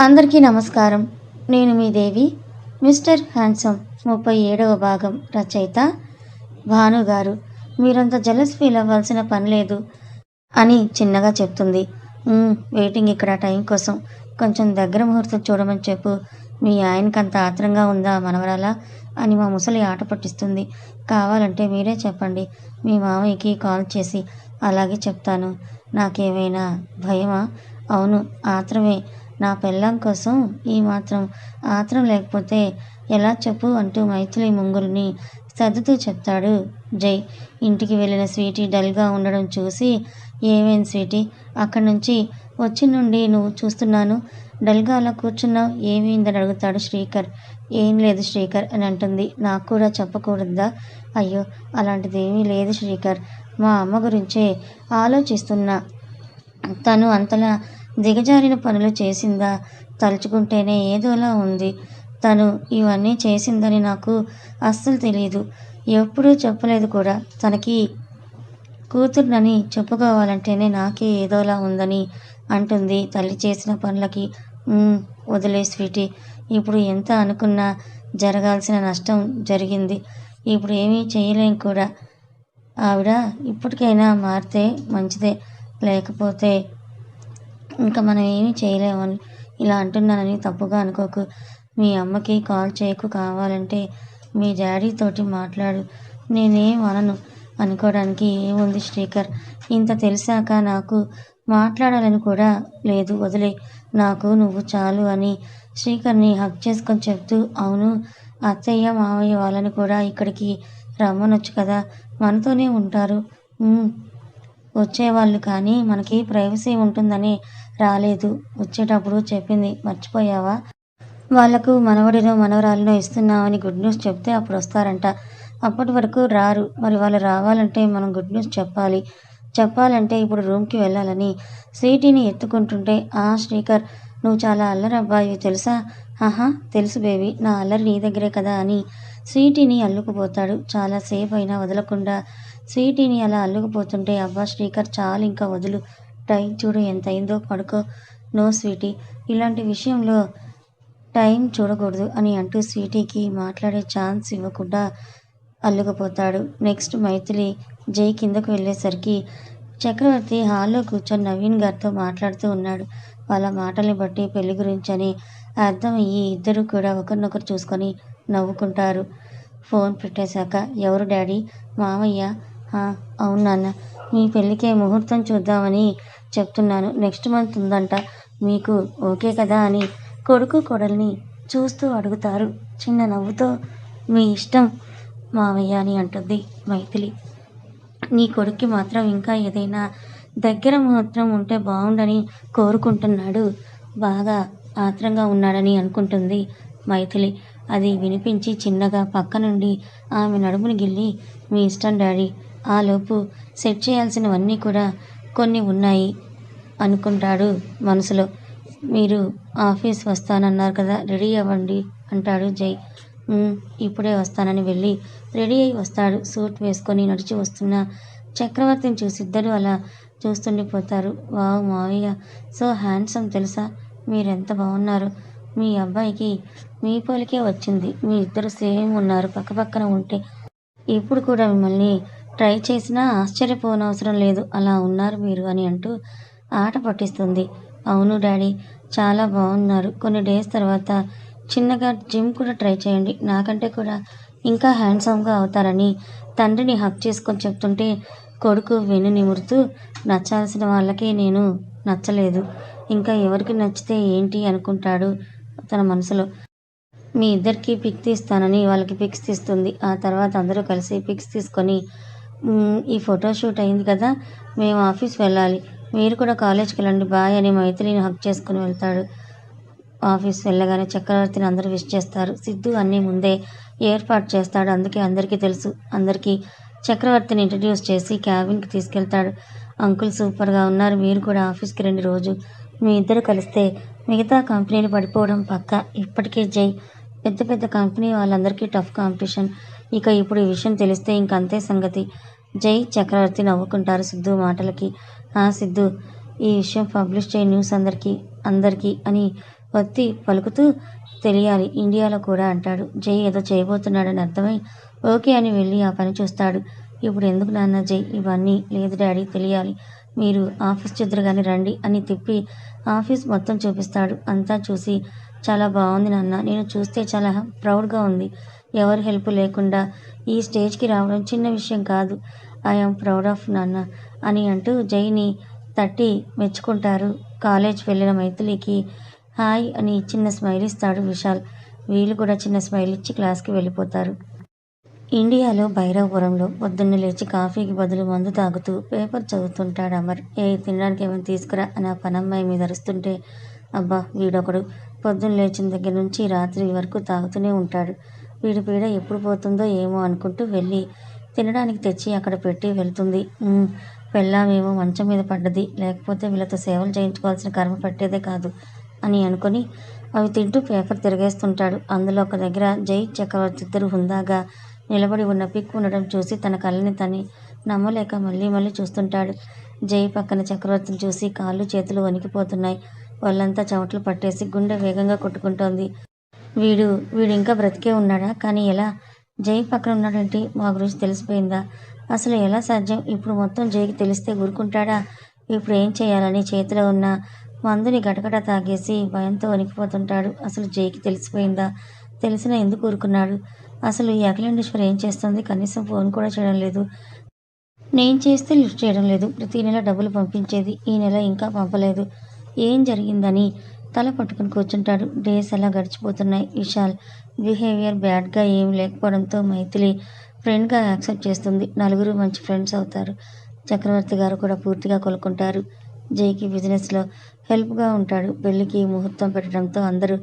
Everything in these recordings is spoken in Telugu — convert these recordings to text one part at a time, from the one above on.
అందరికీ నమస్కారం. నేను మీ దేవి. మిస్టర్ హ్యాండ్సమ్ 37వ భాగం రచయిత భాను గారు. మీరంత జలస్ ఫీల్ అవ్వాల్సిన పని లేదు అని చిన్నగా చెప్తుంది. వెయిటింగ్ ఇక్కడ టైం కోసం. కొంచెం దగ్గర ముహూర్తం చూడమని చెప్పు. మీ ఆయనకంత ఆత్రంగా ఉందా మనవరాలా అని మా ముసలి ఆట పట్టిస్తుంది. కావాలంటే మీరే చెప్పండి. మీ మామయ్యకి కాల్ చేసి అలాగే చెప్తాను. నాకేమైనా భయమా? అవును, ఆత్రమే. నా పెళ్ళాం కోసం ఈ మాత్రం ఆత్రం లేకపోతే ఎలా చెప్పు అంటూ మైథిలి ముంగుల్ని సర్దుతూ చెప్తాడు జై. ఇంటికి వెళ్ళిన స్వీటీ డల్గా ఉండడం చూసి, ఏమైంది స్వీటీ, అక్కడి నుంచి వచ్చి నుండి నువ్వు చూస్తున్నాను, డల్గా అలా కూర్చున్నావు, ఏమైందని అడుగుతాడు శ్రీకర్. ఏం లేదు శ్రీకర్ అని అంటుంది. నాకు కూడా చెప్పకూడదా? అయ్యో, అలాంటిదేమీ లేదు శ్రీకర్, మా అమ్మ గురించే ఆలోచిస్తున్నా. తను అంతలా దిగజారిన పనులు చేసిందా? తలుచుకుంటేనే ఏదోలా ఉంది. తను ఇవన్నీ చేసిందని నాకు అస్సలు తెలియదు. ఎప్పుడూ చెప్పలేదు కూడా. తనకి కూతుర్నని చెప్పుకోవాలంటేనే నాకే ఏదోలా ఉందని అంటుంది. తల్లి చేసిన పనులకి వదిలే స్వీటీ. ఇప్పుడు ఎంత అనుకున్నా జరగాల్సిన నష్టం జరిగింది. ఇప్పుడు ఏమీ చేయలేం కూడా. ఆవిడ ఇప్పటికైనా మారితే మంచిదే, లేకపోతే ఇంకా మనం ఏమీ చేయలేమని ఇలా అంటున్నానని తప్పుగా అనుకోకు. మీ అమ్మకి కాల్ చేయకు, కావాలంటే మీ డాడీతోటి మాట్లాడు. నేనేం అనను. అనుకోవడానికి ఏముంది శ్రీకర్, ఇంత తెలిసాక నాకు మాట్లాడాలని కూడా లేదు, వదిలే. నాకు నువ్వు చాలు అని శ్రీకర్ని హక్ చేసుకొని చెప్తూ, అవును, అత్తయ్య మావయ్య వాళ్ళని కూడా ఇక్కడికి రమ్మనొచ్చు కదా, మనతోనే ఉంటారు. వచ్చేవాళ్ళు, కానీ మనకి ప్రైవసీ ఉంటుందని రాలేదు. వచ్చేటప్పుడు చెప్పింది, మర్చిపోయావా? వాళ్లకు మనవడినో మనవరాలినో ఇస్తున్నామని గుడ్ న్యూస్ చెప్తే అప్పుడు వస్తారంట. అప్పటి వరకు రారు. మరి వాళ్ళు రావాలంటే మనం గుడ్ న్యూస్ చెప్పాలంటే ఇప్పుడు రూమ్కి వెళ్ళాలని స్వీటీని ఎత్తుకుంటుంటే, శ్రీకర్, నువ్వు చాలా అల్లరబ్బాయి తెలుసా? తెలుసు బేబీ, నా అల్లరి నీ దగ్గరే కదా అని స్వీటీని అల్లుకుపోతాడు. చాలాసేపు అయినా వదలకుండా స్వీటీని అలా అల్లుకుపోతుంటే, అబ్బా శ్రీకర్, చాలు ఇంకా వదులు, టైం చూడు ఎంత అయిందో, పడుకో. నో స్వీటీ, ఇలాంటి విషయంలో టైం చూడకూడదు అని అంటూ స్వీటీకి మాట్లాడే ఛాన్స్ ఇవ్వకుండా అల్లుకుపోతాడు. నెక్స్ట్ మైథిలి జై కిందకు వెళ్ళేసరికి చక్రవర్తి హాల్లో కూర్చొని నవీన్ గారితో మాట్లాడుతూ ఉన్నాడు. వాళ్ళ మాటల్ని బట్టి పెళ్లి గురించి అని అర్థమయ్యి ఇద్దరు కూడా ఒకరినొకరు చూసుకొని నవ్వుకుంటారు. ఫోన్ పెట్టేశాక, ఎవరు డాడీ? మామయ్య. అవును నాన్న, మీ పెళ్ళికే ముహూర్తం చూద్దామని చెప్తున్నాను. నెక్స్ట్ మంత్ ఉందంట. మీకు ఓకే కదా అని కొడుకు కోడల్ని చూస్తూ అడుగుతారు చిన్న నవ్వుతో. మీ ఇష్టం మావయ్య అని అంటుంది మైథిలి. నీ కొడుక్కి మాత్రం ఇంకా ఏదైనా దగ్గర ముహూర్తం ఉంటే బాగుండని కోరుకుంటున్నాడు, బాగా ఆత్రంగా ఉన్నాడని అనుకుంటుంది మైథిలి. అది వినిపించి చిన్నగా పక్క నుండి ఆమె నడుముని గిల్లి, మీ ఇష్టం డాడీ, ఆలోపు సెట్ చేయాల్సినవన్నీ కూడా కొన్ని ఉన్నాయి అనుకుంటాడు మనసులో. మీరు ఆఫీస్ వస్తానన్నారు కదా, రెడీ అవ్వండి అంటాడు జై. ఇప్పుడే వస్తానని వెళ్ళి రెడీ అయి వస్తాడు. సూట్ వేసుకొని నడిచి వస్తున్న చక్రవర్తిని చూసి ఇద్దరు అలా చూస్తుండిపోతారు. వావ్ మావయ్య, సో హ్యాండ్సమ్ తెలుసా, మీరెంత బాగున్నారు. మీ అబ్బాయికి మీ పోలికే వచ్చింది. మీ ఇద్దరు సేమ్ ఉన్నారు. పక్కపక్కన ఉంటే ఇప్పుడు కూడా మిమ్మల్ని ట్రై చేసినా ఆశ్చర్యపోనవసరం లేదు, అలా ఉన్నారు మీరు అని అంటూ ఆట పట్టిస్తుంది. అవును డాడీ, చాలా బాగున్నారు. కొన్ని డేస్ తర్వాత చిన్నగా జిమ్ కూడా ట్రై చేయండి, నాకంటే కూడా ఇంకా హ్యాండ్సమ్గా అవుతారని తండ్రిని హక్ చేసుకొని చెప్తుంటే, కొడుకు వెన్ను నిమురుతూ, నచ్చాల్సిన వాళ్ళకే నేను నచ్చలేదు, ఇంకా ఎవరికి నచ్చితే ఏంటి అనుకుంటాడు తన మనసులో. మీ ఇద్దరికి పిక్ తీస్తానని వాళ్ళకి పిక్స్ తీస్తుంది. ఆ తర్వాత అందరూ కలిసి పిక్స్ తీసుకొని, ఈ ఫోటోషూట్ అయింది కదా, మేము ఆఫీస్ వెళ్ళాలి, మీరు కూడా కాలేజ్కి వెళ్ళండి, బాయ్ అని మైథిలిని హక్ చేసుకుని వెళ్తాడు. ఆఫీస్ వెళ్ళగానే చక్రవర్తిని అందరూ విష్ చేస్తారు. సిద్ధు అన్నీ ముందే ఏర్పాటు చేస్తాడు. అందుకే అందరికీ తెలుసు. అందరికీ చక్రవర్తిని ఇంట్రడ్యూస్ చేసి క్యాబిన్కి తీసుకెళ్తాడు. అంకుల్ సూపర్గా ఉన్నారు, మీరు కూడా ఆఫీస్కి రండి, రోజు మీ ఇద్దరు కలిస్తే మిగతా కంపెనీలు పడిపోవడం పక్క. ఇప్పటికే జై పెద్ద పెద్ద కంపెనీ వాళ్ళందరికీ టఫ్ కాంపిటీషన్. ఇక ఇప్పుడు ఈ విషయం తెలిస్తే ఇంకంతే సంగతి. జై చక్రవర్తి నవ్వుకుంటారు సిద్ధు మాటలకి. సిద్ధు, ఈ విషయం పబ్లిష్ చేయి న్యూస్ అందరికీ అని ఒత్తి పలుకుతూ తెలియాలి ఇండియాలో కూడా అంటాడు. జై ఏదో చేయబోతున్నాడని అర్థమై ఓకే అని వెళ్ళి ఆ పని చూస్తాడు. ఇప్పుడు ఎందుకు నాన్న జై ఇవన్నీ? లేదు డాడీ తెలియాలి. మీరు ఆఫీస్ చూద్దురుగాని రండి అని తిప్పి ఆఫీస్ మొత్తం చూపిస్తాడు. అంతా చూసి చాలా బాగుంది నాన్న. నేను చూస్తే చాలా ప్రౌడ్గా ఉంది. ఎవరి హెల్ప్ లేకుండా ఈ స్టేజ్కి రావడం చిన్న విషయం కాదు. ఐఎమ్ ప్రౌడ్ ఆఫ్ నాన్న అని అంటూ జైని తట్టి మెచ్చుకుంటారు. కాలేజ్ వెళ్ళిన మైథిలికి హాయ్ అని చిన్న స్మైల్ ఇస్తాడు విశాల్. వీళ్ళు కూడా చిన్న స్మైల్ ఇచ్చి క్లాస్కి వెళ్ళిపోతారు. ఇండియాలో భైరవపురంలో పొద్దున్నే లేచి కాఫీకి బదులు మందు తాగుతూ పేపర్ చదువుతుంటాడు అమర్. తినడానికి ఏమైనా తీసుకురా అని ఆ పనమ్మాయి మీద అరుస్తుంటే అబ్బా వీడొకడు పొద్దున్న లేచిన దగ్గర నుంచి రాత్రి వరకు తాగుతూనే ఉంటాడు. వీడి పీడ ఎప్పుడు పోతుందో ఏమో అనుకుంటూ వెళ్ళి తినడానికి తెచ్చి అక్కడ పెట్టి వెళ్తుంది. పెళ్ళామేమో మంచం మీద పడ్డది, లేకపోతే వీళ్ళతో సేవలు చేయించుకోవాల్సిన కర్మ పట్టేదే కాదు అని అనుకుని అవి తింటూ పేపర్ తిరిగేస్తుంటాడు. అందులో ఒక దగ్గర జై చక్రవర్తి ఇద్దరు హుందాగా నిలబడి ఉన్న పిక్ ఉండడం చూసి తన కళ్ళని తని నమ్మలేక మళ్ళీ మళ్ళీ చూస్తుంటాడు. జై పక్కన చక్రవర్తిని చూసి కాళ్ళు చేతులు వణికిపోతున్నాయి. వాళ్ళంతా చెమటలు పట్టేసి గుండె వేగంగా కొట్టుకుంటోంది. వీడు ఇంకా బ్రతికే ఉన్నాడా? కానీ ఎలా? జై పక్కన ఉన్నాడేంటి? మా గురించి తెలిసిపోయిందా? అసలు ఎలా సాధ్యం? ఇప్పుడు మొత్తం జైకి తెలిస్తే ఊరుకుంటాడా? ఇప్పుడు ఏం చేయాలని చేతిలో ఉన్న మందుని గటగట తాగేసి భయంతో వణికిపోతుంటాడు. అసలు జైకి తెలిసిపోయిందా? తెలిసినా ఎందుకు ఊరుకున్నాడు? అసలు ఈ అఖిలేండేశ్వరి ఏం చేస్తుంది? కనీసం ఫోన్ కూడా చేయడం లేదు. నేను చేస్తే లిఫ్ట్ చేయడం లేదు. ప్రతి నెల డబ్బులు పంపించేది, ఈ నెల ఇంకా పంపలేదు. ఏం జరిగిందని తల పట్టుకుని కూర్చుంటాడు. డేస్ అలా గడిచిపోతున్నాయి. విశాల్ బిహేవియర్ బ్యాడ్గా ఏం లేకపోవడంతో మైథిలి ఫ్రెండ్గా యాక్సెప్ట్ చేస్తుంది. నలుగురు మంచి ఫ్రెండ్స్ అవుతారు. చక్రవర్తి గారు కూడా పూర్తిగా కోలుకుంటారు. జైకి బిజినెస్లో హెల్ప్గా ఉంటాడు. పెళ్లికి ముహూర్తం పెట్టడంతో అందరూ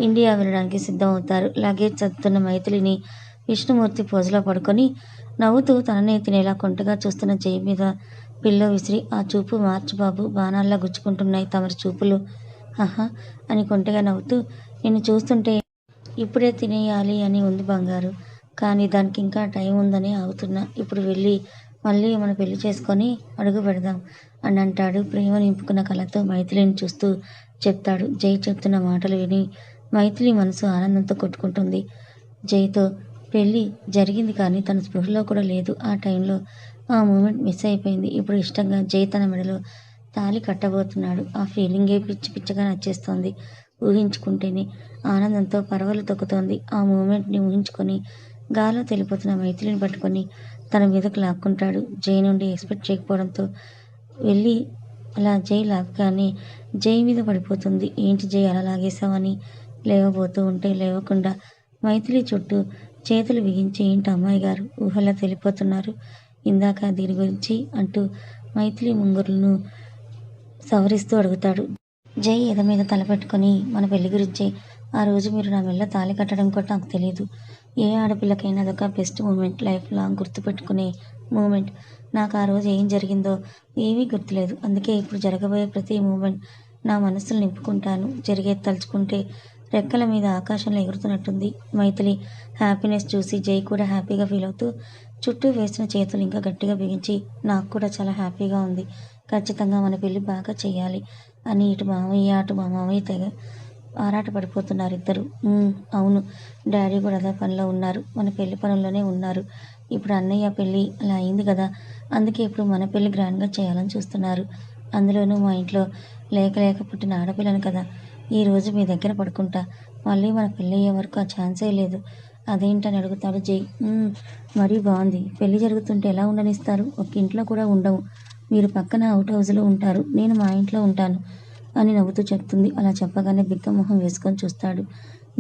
ఇండియా వెళ్ళడానికి సిద్ధం అవుతారు. లగేజ్ చదువుతున్న మైథిలిని విష్ణుమూర్తి పోజులో పడుకొని నవ్వుతూ తననే తినేలా కొంటగా చూస్తున్న జై మీద పిల్లో విసిరి ఆ చూపు మార్చు బాబు, బాణాల్లా గుచ్చుకుంటున్నాయి తమరి చూపులు ఆహా అని కొంటగా నవ్వుతూ నిన్ను చూస్తుంటే ఇప్పుడే తినేయాలి అని ఉంది బంగారు. కానీ దానికి ఇంకా టైం ఉందని ఆగుతున్నా. ఇప్పుడు వెళ్ళి మళ్ళీ మన పెళ్లి చేసుకొని అడుగు పెడదాం అని అంటాడు. ప్రేమ నింపుకున్న కళ్ళతో మైథిలిని చూస్తూ చెప్తాడు. జై చెప్తున్న మాటలు విని మైథిలి మనసు ఆనందంతో కొట్టుకుంటుంది. జైతో పెళ్ళి జరిగింది కానీ తన స్పృహలో కూడా లేదు. ఆ టైంలో ఆ మూమెంట్ మిస్ అయిపోయింది. ఇప్పుడు ఇష్టంగా జై తన మెడలో తాళి కట్టబోతున్నాడు. ఆ ఫీలింగే పిచ్చి పిచ్చగా నచ్చేస్తోంది. ఊహించుకుంటేనే ఆనందంతో పరవలు తొక్కుతోంది. ఆ మూమెంట్ని ఊహించుకొని గాల్లో తెలిపోతున్న మైథిలిని పట్టుకొని తన మీదకు లాక్కుంటాడు. జై నుండి ఎక్స్పెక్ట్ చేయకపోవడంతో వెళ్ళి అలా జై లాగ్గానే జై మీద పడిపోతుంది. ఏంటి జై అలా లాగేశావని లేవబోతూ ఉంటే లేవకుండా మైథిలి చుట్టూ చేతులు బిగించి ఏంటి అమ్మాయి గారు ఊహలా తెలిపోతున్నారు ఇందాక దీని గురించి అంటూ మైథిలి ముంగురులను సవరిస్తూ అడుగుతాడు. జై ఎద మీద తలపెట్టుకొని మన పెళ్లి గురించి ఆ రోజు మీరు నా మెల్ల తాళి కట్టడం కూడా నాకు తెలియదు. ఏ ఆడపిల్లకైనా అదొక బెస్ట్ మూమెంట్, లైఫ్ లాంగ్ గుర్తుపెట్టుకునే మూమెంట్. నాకు ఆ రోజు ఏం జరిగిందో ఏమీ గుర్తులేదు. అందుకే ఇప్పుడు జరగబోయే ప్రతి మూమెంట్ నా మనస్సును నింపుకుంటాను. జరిగేది తలుచుకుంటే రెక్కల మీద ఆకాశంలో ఎగురుతున్నట్టుంది. మైథిలి హ్యాపీనెస్ చూసి జై కూడా హ్యాపీగా ఫీల్ అవుతూ చుట్టూ వేసిన చేతులు ఇంకా గట్టిగా బిగించి నాకు కూడా చాలా హ్యాపీగా ఉంది. ఖచ్చితంగా మన పెళ్ళి బాగా చెయ్యాలి అని ఇటు మామయ్య అటు మా మామయ్య తెగ ఆరాట పడిపోతున్నారు ఇద్దరు. అవును, డాడీ కూడా అదే పనిలో ఉన్నారు. మన పెళ్లి పనుల్లోనే ఉన్నారు. ఇప్పుడు అన్నయ్య పెళ్ళి అలా అయింది కదా, అందుకే ఇప్పుడు మన పెళ్ళి గ్రాండ్గా చేయాలని చూస్తున్నారు. అందులోనూ మా ఇంట్లో లేక పుట్టిన ఆడపిల్లను కదా. ఈరోజు మీ దగ్గర పడుకుంటా. మళ్ళీ మన పెళ్ళి అయ్యే వరకు ఆ ఛాన్సే లేదు. అదేంటని అడుగుతాడు జై. మరీ బాగుంది. పెళ్లి జరుగుతుంటే ఎలా ఉండనిస్తారు? ఒక ఇంట్లో కూడా ఉండవు. మీరు పక్కన అవుట్ హౌస్లో ఉంటారు, నేను మా ఇంట్లో ఉంటాను అని నవ్వుతూ చెప్తుంది. అలా చెప్పగానే బిగ్గమొహం వేసుకొని చూస్తాడు.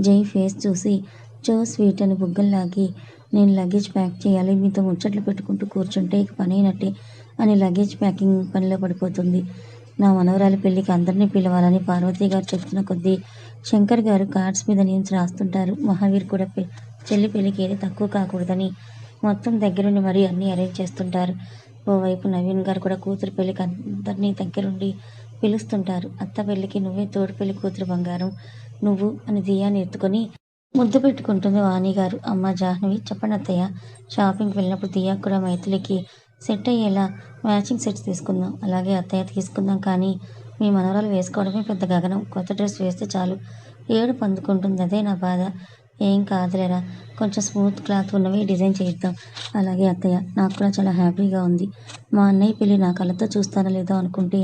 జై ఫేస్ చూసి చో స్వీట్ అని బుగ్గల్లాగి నేను లగేజ్ ప్యాక్ చేయాలి, మీతో ముచ్చట్లు పెట్టుకుంటూ కూర్చుంటే ఇక పని అయినట్టే అని లగేజ్ ప్యాకింగ్ పనిలో పడిపోతుంది. నా మనవరాలి పెళ్లికి అందరినీ పిలవాలని పార్వతి గారు చెప్తున్న కొద్దీ శంకర్ గారు కార్డ్స్ మీద నేమ్స్ రాస్తుంటారు. మహావీర్ కూడా చెల్లి పెళ్లికి ఏది తక్కువ కాకూడదని మొత్తం దగ్గరుండి మరీ అన్నీ అరేంజ్ చేస్తుంటారు. ఓవైపు నవీన్ గారు కూడా కూతురు పెళ్లికి అందరినీ దగ్గరుండి పిలుస్తుంటారు. అత్త పెళ్లికి నువ్వే తోడు పెళ్లి కూతురు బంగారం నువ్వు అని దియాని ఎత్తుకొని ముద్దు పెట్టుకుంటుంది వాణి గారు. అమ్మ జాహ్నవి చెప్పండి అత్తయ్య. షాపింగ్కి వెళ్ళినప్పుడు దియాకు కూడా మైథిలికి సెట్ అయ్యేలా మ్యాచింగ్ సెట్స్ తీసుకుందాం. అలాగే అత్తయ్య తీసుకుందాం, కానీ మీ మనవరాలు వేసుకోవడమే పెద్ద గగనం. కొత్త డ్రెస్ వేస్తే చాలు ఏడుపు అందుకుంటుంది. అదే నా బాధ. ఏం కాదులేరా, కొంచెం స్మూత్ క్లాత్ ఉన్నవి డిజైన్ చేయిద్దాం. అలాగే అత్తయ్య, నాకు కూడా చాలా హ్యాపీగా ఉంది. మా అన్నయ్య పెళ్ళి నా కళ్ళతో చూస్తానో లేదో అనుకుంటే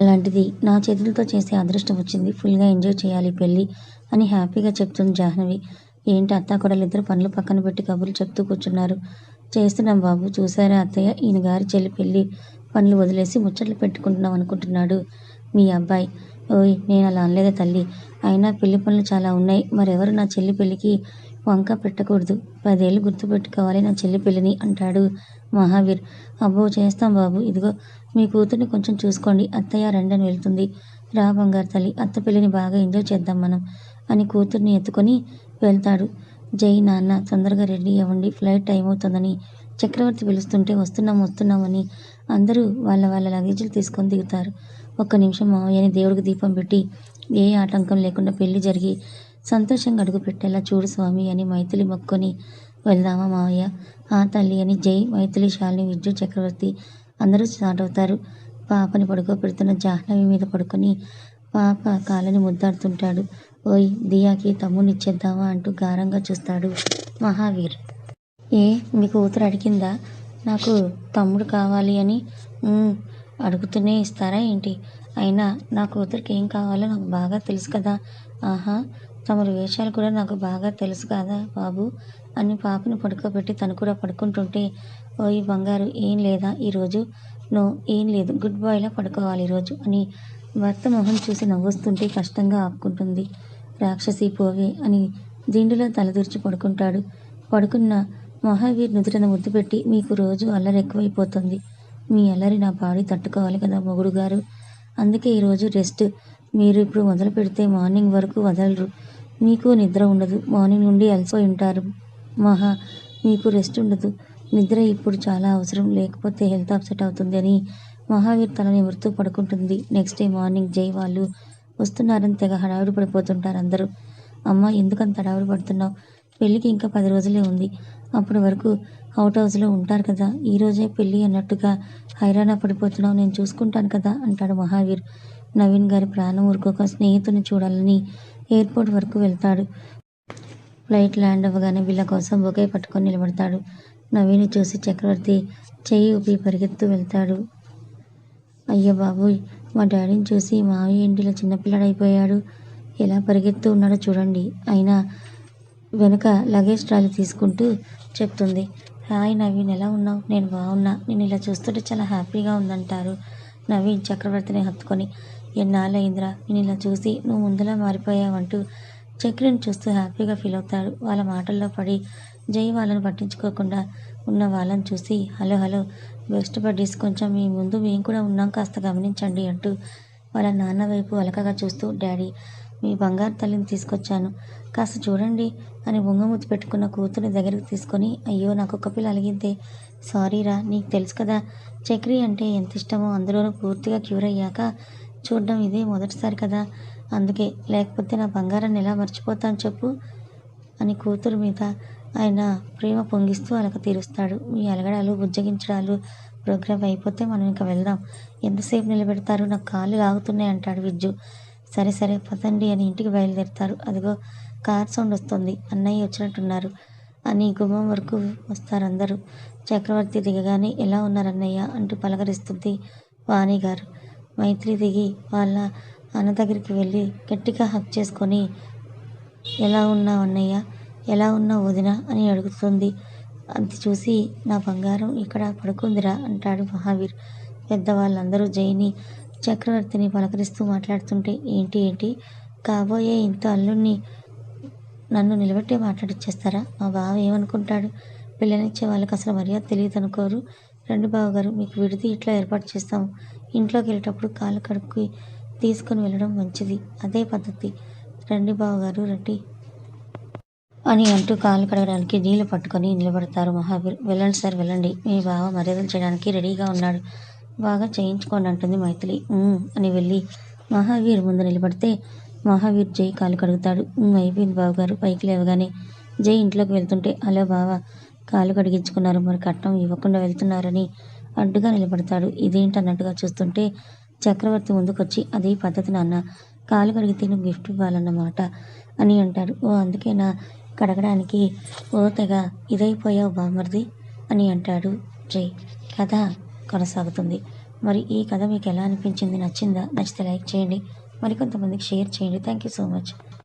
అలాంటిది నా చేతులతో చేసే అదృష్టం వచ్చింది. ఫుల్గా ఎంజాయ్ చేయాలి పెళ్ళి అని హ్యాపీగా చెప్తుంది జాహ్నవి. ఏంటి అత్తాకోడలిద్దరు పనులు పక్కన పెట్టి కబుర్లు చెప్తూ కూర్చున్నారు. చేస్తున్నాం బాబు. చూసారా అత్తయ్య, ఈయన గారి చెల్లి పెళ్ళి పనులు వదిలేసి ముచ్చట్లు పెట్టుకుంటున్నాం అనుకుంటున్నాడు మీ అబ్బాయి. ఓయ్, నేను అలా అనలేదా తల్లి. అయినా పెళ్లి పనులు చాలా ఉన్నాయి. మరెవరు నా చెల్లి పెళ్ళికి వంక పెట్టకూడదు. 10 ఏళ్ళు గుర్తుపెట్టుకోవాలి నా చెల్లి పెళ్ళిని అంటాడు మహావీర్. అబ్బో, చేస్తాం బాబు. ఇదిగో మీ కూతుర్ని కొంచెం చూసుకోండి. అత్తయ్య రండని వెళ్తుంది. రా బంగారు తల్లి, అత్త పెళ్ళిని బాగా ఎంజాయ్ చేద్దాం మనం అని కూతుర్ని ఎత్తుకొని వెళ్తాడు. జై నాన్న, తొందరగా రెడీ అవ్వండి, ఫ్లైట్ టైం అవుతుందని చక్రవర్తి పిలుస్తుంటే వస్తున్నామని అందరూ వాళ్ళ వాళ్ళ లగేజీలు తీసుకొని దిగుతారు. ఒక్క నిమిషం మావయ్యని దేవుడికి దీపం పెట్టి ఏ ఆటంకం లేకుండా పెళ్లి జరిగి సంతోషంగా అడుగు పెట్టేలా చూడు స్వామి అని మైథిలి మొక్కుని వెళ్దామా మావయ్య? ఆ తల్లి అని జై, మైథిలి, శాలిని, విద్యు, చక్రవర్తి అందరూ స్టార్ట్ అవుతారు. పాపని పడుకోబెడుతున్న జాహ్నవి మీద పడుకొని పాప కాళ్ళని ముద్దాడుతుంటాడు. ఓయ్ దియాకి తమ్మునిచ్చేద్దామా అంటూ గారంగా చూస్తాడు మహావీర్. ఏ, మీ కూతురు అడిగిందా నాకు తమ్ముడు కావాలి అని? అడుగుతూనే ఇస్తారా ఏంటి? అయినా నా కూతురికి ఏం కావాలో నాకు బాగా తెలుసు కదా. ఆహా, తమరి వేషాలు కూడా నాకు బాగా తెలుసు కదా బాబు అని పాపని పడుకోబెట్టి తను కూడా పడుకుంటుంటే, ఓయ్ బంగారు, ఏం లేదా ఈరోజు? నో, ఏం లేదు, గుడ్ బాయ్లా పడుకోవాలి ఈరోజు అని భర్త మొహం చూసి నవ్వొస్తుంటే కష్టంగా ఆపుకుంటుంది. రాక్షసి పోవే అని దిండులో తలదూర్చి పడుకుంటాడు. పడుకున్న మహావీర్ నుదుటిన ముద్దు పెట్టి, మీకు రోజు అల్లరి ఎక్కువైపోతుంది. మీ అల్లరి నా బాడీ తట్టుకోవాలి కదా మొగుడు గారు. అందుకే ఈరోజు రెస్ట్. మీరు ఇప్పుడు మొదలు పెడితే మార్నింగ్ వరకు వదలరు. మీకు నిద్ర ఉండదు. మార్నింగ్ నుండి అలసిపోయి ఉంటారు మహా. మీకు రెస్ట్ ఉండదు. నిద్ర ఇప్పుడు చాలా అవసరం, లేకపోతే హెల్త్ అప్సెట్ అవుతుంది అని మహావీర్ తలని నిమురుతూ పడుకుంటుంది. నెక్స్ట్ డే మార్నింగ్ జై వాళ్ళు వస్తున్నారని తెగ హడావిడి పడిపోతుంటారు అందరూ. అమ్మ, ఎందుకంత హడావిడి పడుతున్నావు? పెళ్ళికి ఇంకా 10 రోజులే ఉంది. అప్పటి వరకు అవుట్ హౌస్లో ఉంటారు కదా. ఈరోజే పెళ్ళి అన్నట్టుగా హైరాణ పడిపోతున్నావు. నేను చూసుకుంటాను కదా అంటాడు మహావీర్. నవీన్ గారి ప్రాణం ఊరుకోక స్నేహితుని చూడాలని ఎయిర్పోర్ట్ వరకు వెళ్తాడు. ఫ్లైట్ ల్యాండ్ అవ్వగానే వీళ్ళ కోసం బొకే పట్టుకొని నిలబడతాడు. నవీన్ చూసి చక్రవర్తి చెయ్యి ఊపి పరిగెత్తు వెళ్తాడు. అయ్య బాబోయ్, మా డాడీని చూసి మావయ్య ఇంటిలో చిన్నపిల్లాడైపోయాడు. ఎలా పరిగెత్తు ఉన్నాడో చూడండి. అయినా వెనుక లగేజ్ ట్రాలీ తీసుకుంటూ చెప్తుంది. హాయ్ నవీన్, ఎలా ఉన్నావు? నేను బాగున్నా. నేను ఇలా చూస్తుంటే చాలా హ్యాపీగా ఉందంటారు నవీన్ చక్రవర్తిని హత్తుకొని. ఎన్నాళ్ళయిందిరా నేను ఇలా చూసి, నువ్వు ముందులా మారిపోయావంటూ చక్రిని చూస్తూ హ్యాపీగా ఫీల్ అవుతాడు. వాళ్ళ మాటల్లో పడి జై వాళ్ళని పట్టించుకోకుండా ఉన్న వాళ్ళని చూసి, హలో హలో బెస్ట్ బడ్డీస్, కొంచెం మీ ముందు మేము కూడా ఉన్నాం, కాస్త గమనించండి అంటూ వాళ్ళ నాన్న వైపు అలకగా చూస్తూ, డాడీ మీ బంగారు తల్లిని తీసుకొచ్చాను, కాస్త చూడండి అని బొంగమూతి పెట్టుకున్న కూతుర్ని దగ్గరికి తీసుకొని, అయ్యో నాకు ఒక్క పిల్ల అలిగిద్దే, సారీరా, నీకు తెలుసు కదా చక్రి అంటే ఎంత ఇష్టమో, అందులోనూ పూర్తిగా క్యూర్ అయ్యాక చూడడం ఇదే మొదటిసారి కదా, అందుకే, లేకపోతే నా బంగారాన్ని ఎలా మర్చిపోతాను చెప్పు అని కూతురు మీద ఆయన ప్రేమ పొంగిస్తూ అలక తీరుస్తాడు. మీ అలగడాలు బుజ్జగించడాలు ప్రోగ్రామ్ అయిపోతే మనం ఇంకా వెళ్దాం. ఎంతసేపు నిలబెడతారు? నాకు కాళ్ళు లాగుతున్నాయి అంటాడు విజ్జు. సరే సరే పదండి అని ఇంటికి బయలుదేరుతారు. అదిగో కార్ సౌండ్ వస్తుంది, అన్నయ్య వచ్చినట్టున్నారు అని గుమ్మం వరకు వస్తారందరూ. చక్రవర్తి దిగగానే ఎలా ఉన్నారు అన్నయ్య అంటూ పలకరిస్తుంది వాణి గారు. మైత్రి దిగి వాళ్ళ అన్న దగ్గరికి వెళ్ళి గట్టిగా హక్ చేసుకొని, ఎలా ఉన్నావు అన్నయ్య, ఎలా ఉన్నావు వదిన అని అడుగుతుంది. అది చూసి, నా బంగారం ఇక్కడ పడుకుందిరా అంటాడు మహావీర్. పెద్దవాళ్ళందరూ జైని చక్రవర్తిని పలకరిస్తూ మాట్లాడుతుంటే, ఏంటి కాబోయే ఇంత అల్లుణ్ణి నన్ను నిలబెట్టి మాట్లాడిచ్చేస్తారా? మా బావ ఏమనుకుంటాడు? పిల్లనిచ్చే వాళ్ళకి అసలు మర్యాద తెలియదు అనుకోరు. రండి బావగారు, మీకు విడిది ఇట్లా ఏర్పాటు చేస్తాము. ఇంట్లోకి వెళ్ళేటప్పుడు కాళ్ళు కడుక్కి తీసుకుని వెళ్ళడం మంచిది, అదే పద్ధతి. రండి బావగారు రండి అని అంటూ కాళ్ళు కడగడానికి నీళ్లు పట్టుకొని నిలబడతారు మహావీర్. వెళ్ళండి సార్ వెళ్ళండి, మీ బావ మర్యాదలు చేయడానికి రెడీగా ఉన్నాడు, బాగా చేయించుకోండి అంటుంది మైథిలి. అని వెళ్ళి మహావీర్ ముందు నిలబడితే మహావీర్ జై కాళ్ళు కడుగుతాడు. అయిపోయింది బావగారు. పైకి లేవగానే జై ఇంట్లోకి వెళ్తుంటే, హలో బావ, కాళ్ళు కడిగించుకున్నారు, మరి కట్నం ఇవ్వకుండా వెళ్తున్నారని అడ్డుగా నిలబడతాడు. ఇదేంటన్నట్టుగా చూస్తుంటే చక్రవర్తి ముందుకొచ్చి అది పద్ధతి నాన్న, కాలు కడిగితే నువ్వు గిఫ్ట్ ఇవ్వాలన్నమాట అని అంటాడు. ఓ అందుకేనా కడగడానికి, ఓ తెగ ఇదైపోయావు బామ్మర్ది అని అంటాడు జై. కథ కొనసాగుతుంది. మరి ఈ కథ మీకు ఎలా అనిపించింది? నచ్చిందా? నచ్చితే లైక్ చేయండి, మరికొంతమందికి షేర్ చేయండి. Thank you so much.